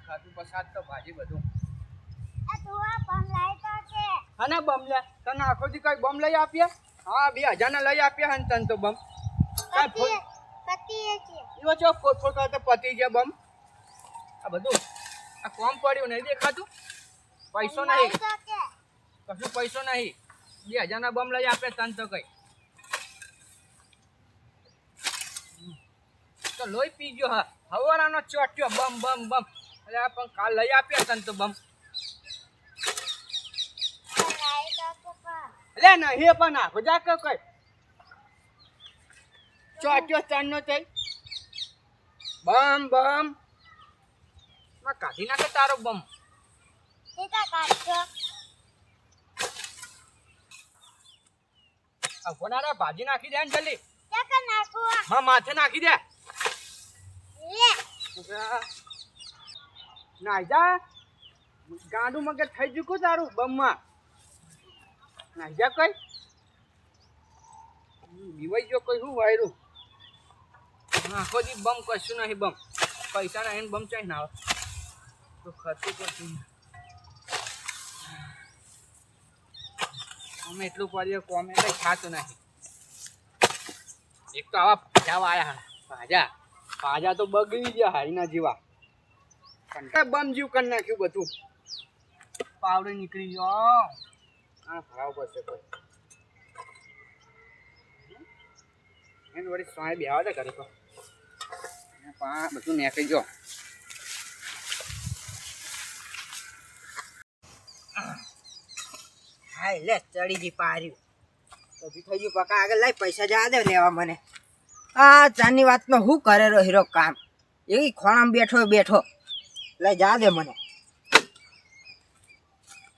ખાતું પસાદ તો ભાજી બધું આ તું આ બમ લાઈ તો કે હા બમ લે તને આખોથી કઈ બમ લઈ આપીએ હા 2000 ના લઈ આપીએ હન તન તો બમ પતિ છે ઈવો ચો ફોટ કરતે પતી ગયા બમ આ બધું આ કોમ પડ્યું નહીં દેખાતું પૈસો નહીં કશું પૈસો નહીં 2000 ના બમ લઈ આપે તન તો કઈ તો લોહી પી ગયો હા હવારાનો ચોટ્યો બમ બમ બમ અરે આ પણ કાલ લઈ આપ્યા તન તો બમ લાઈ તો કે પા લે ના હે પણ નાખો જા કે કઈ ચોટ્યો ચાંદનો થઈ બમ બમ માં કાઢી નાખે તારો બમ સીતા કાઢજો આ કોનારા ભાજી નાખી દે ને જલ્દી ક્યાં કર નાખું માં માથે નાખી દે લે નાઈ જા ગાંડું મગજ થઈ જુકું તારું બમમાં નાઈ જા કઈ બીવાઈ ગયો કઈ શું વાયરું આખો દી બમ કશું નહીં બમ પૈસા ના એને બમ ચાઈ ના આવે તો ખર્ચું કરશું અમે એટલું કરીએ કોમે કઈ ખાતું નથી એક તો આવા ભાજા આયા ભાજા ભાજા તો બગડી ગયા હારીના જેવા બમ જીવ કરી નાખ્યું બધું પાવડે નીકળી ગયો આ ભરાવ પડશે કોઈ એને વળી સ્વાય બેવા દે ઘરે તો બધું નીકળી ગયો હાય લે ચડી ગઈ પાર્યું તો બી થઈ ગયું પકા આગળ લઈ પૈસા જવા દે લેવા મને આ ચાની વાતનો હું કરે રો હીરો કામ એ ખોણામાં બેઠો લઈ જા દે મને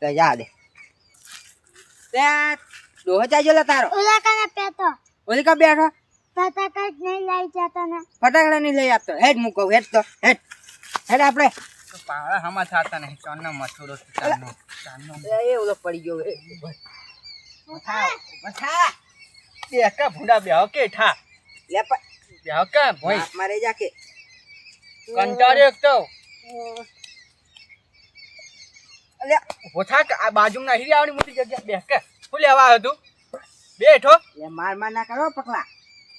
લઈ જા દે ત્યાં ડોહો ચાજો લે તારો ઓલા કાને પેતો ઓલી કા બેઠો ફટાકડા જ નહીં લઈ જતો ને ફટાકડા નહીં લઈ આપતો હેડ મૂકો હેડ તો હેડ આપણે પાવડા હમા થતા નહીં ચાંદનો મથુરો ચાંદનો એ ઓલો પડી ગયો એ બઠા બેકા ભૂંડા બેહો કે ઠા લે બેહો કે ભોઈ મારે જા કે કંટાળ્યો એક તો અલે ઓછા આ બાજુમાં નહીં આવની મોટી જગ્યા બેહ કે શું લેવા આવ્યો તું બેઠો લે માર ના કરો પકલા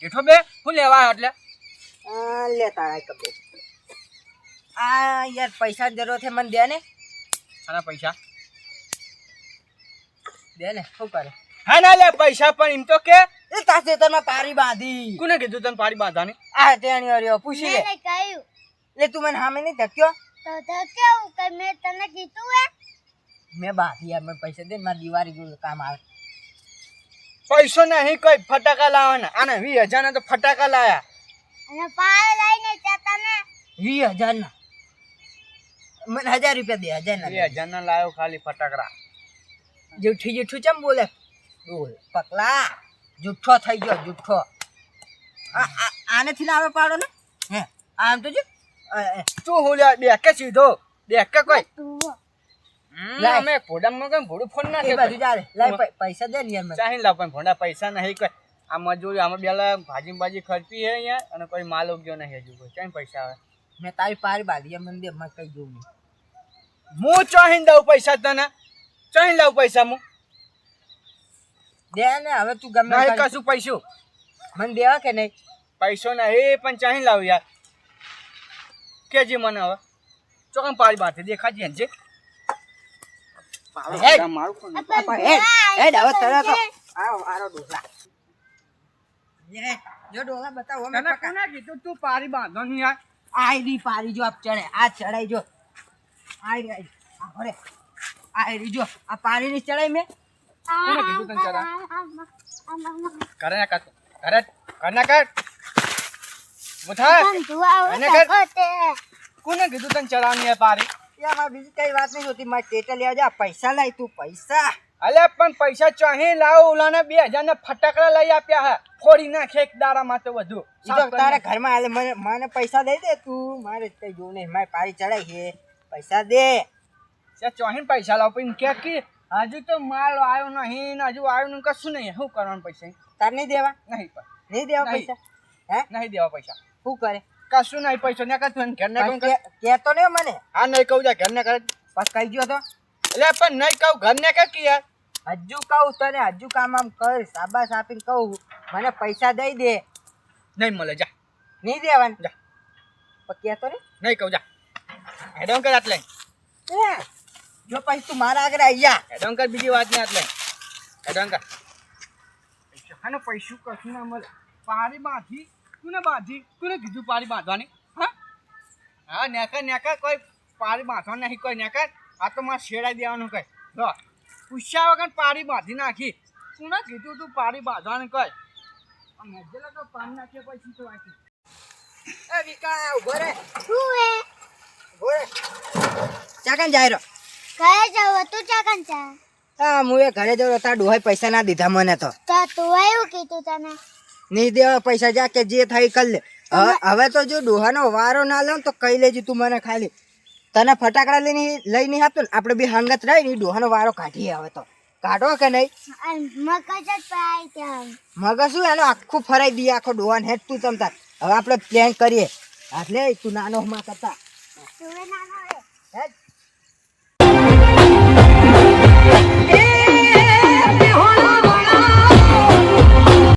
બેઠો બે શું લેવા આવ્યો એટલે લે તારા કબે આ યાર પૈસા જરૂર છે મને દે ને આના પૈસા દે ને શું કરે હા ના લે પૈસા પણ એમ તો કે એ તાસે તમે પારી બાંધી કોને કીધું તને પાડી બાંધાની આ તેણી હર્યો પૂછી લે મેં કહ્યું લે તું મને સામે નહીં ધક્યો તો કેવું કે મેં તને કીધું હે મેં બાંધી યાર મને પૈસા દે મારી દિવાળી ગયું કામ આવે પૈસો નહીં કોઈ ફટાકા લાવવાના આને 20000 ના તો ફટાકા લાયા અને પાય લઈને જતા ને 20000 ના મને 1000 રૂપિયા દે 1000 ના 2000 ના લાયો ખાલી ફટાકડા જૂઠું ચમ બોલે બોલ પકલા જૂઠો થઈ ગયો જૂઠો આનેથી ના આવે પાડો ને હે આમ તો જો તું હું લે દેખ સીધો દેખ કોઈ તું લાય. અમે ભોડામાં કેમ ભોડું ફોન ના એ બાજુ જા રે લાય પૈસા દે ને યાર મને ચાહી લાવ પણ ભોડા પૈસા નહીં કોઈ આ મજૂરી આમાં બેલા ભાજી ખર્ચી હે અહીંયા અને કોઈ માલ ઉગ્યો નહીં હજુ કોઈ ચાઈ પૈસા આવે મેં તારી પારી બાંધી મને દે મને કઈ જોવું નહીં હું ચાહી દઉં પૈસા તને ચાહી લાવ પૈસા હું દે ને હવે તું ગમે નહીં કરી. કશું પૈસું મને દેવા કે નહીં પૈસો નહીં પણ ચાહી લાવ યાર કેજી મને હવે ચોકમ પાડી બાંધી દેખાજી હંજે હેડ. મારું કોણ હેડ હવે તરત આરો ડોલા લે જો ડોલા બતાવો અમે તને કોને કીધું તું પાડી બાંધો નહીં યાર આઈડી પારી જો આપ ચડે આ ચડાઈ જો આઈડી આ ભરે આઈડી જો આ પારી ની ચડાઈ મેં કોને કીધું તને ચડા કરે ના કર કરે કર ના કર મુઠા અને કર. કોને કીધું તને ચડાવની પારી યાર મારે બીજી કઈ વાત નહીં હોતી મારે ટેટા લેવા જા પૈસા લાય તું પૈસા અલે પણ પૈસા ચાહી લાવ ઓલાને 2000 ના ફટાકડા લઈ આપ્યા હે ફોડી નાખે એક દાડામાં તો વધુ ઈ તો તારા ઘરમાં આલે મને પૈસા દઈ દે તું મારે કઈ જોવું નહીં મારી પારી ચડાઈ છે પૈસા દે ચાહી પૈસા લાવ પણ કે હજુ તો માલ આવ્યો નહીં ને હજુ આવ્યું નહીં કશું નહીં શું કરવાનું પૈસા તાર નહીં દેવા નહીં પણ નહીં દેવા નહીં. પૈસા હે નહીં દેવા પૈસા શું કરે કશું નહીં પૈસો ને કર તું ઘર ને કહું કેતો ને મને હા નહીં કહું જા ઘર ને કરે બસ કહી ગયો તો એટલે પણ નહીં કહું ઘર ને કર કે યાર હજુ કહું તને હજુ કામ આમ કર શાબાશ આપીને કહું મને પૈસા દઈ દે નહીં મળે જા નહીં દેવાન જા પણ કેતો ને નહીં કહું જા હેડોન કર આટલે એ, જો પછી તું મારા આગળ આવી જા હેડોન કર બીજી વાત નહીં આટલે હેડોન કર આનો પૈસું કશું ના મળે પારી બાંધી તું ને બાંધી તું ને કીધું પારી બાંધવાની હા હા નેકર કોઈ પારી બાંધવા નહીં કોઈ નેકર આ તો મારે શેડાઈ દેવાનું કઈ જો પૂછ્યા વગર પારી બાંધી નાખી તું ને કીધું તું પારી બાંધવાની કઈ મેજેલા તો પાન નાખીએ પછી તો વાંચી એ વિકા ઉભો રે શું હે ઉભો રે ચાકન જાય રો ઘરે જાવ તું ચાકન ચા હા હું એ ઘરે જતો તાર ડોહાઈ પૈસા ના દીધા મને તો તું એવું કીધું તને નહીં દેવા પૈસા જા કે જે થાય કર લે હવે તો જો ડોહાનો વારો ના લે તો કહી લેજે તું મને ખાલી તને ફટાકડા લઈ નહીં આપતો ને આપણે બી હંગત રહી ને ડોહાનો વારો કાઢીએ હવે તો કાઢો કે નહીં મગજ જ પાય ત્યાં મગજ શું એનો આખું ફરાઈ દઈએ આખો ડોહાને હેઠ તું તમતાર હવે આપણે પ્લેન કરીએ એટલે તું નાનો માં કરતા તું નાનો હે હેઠ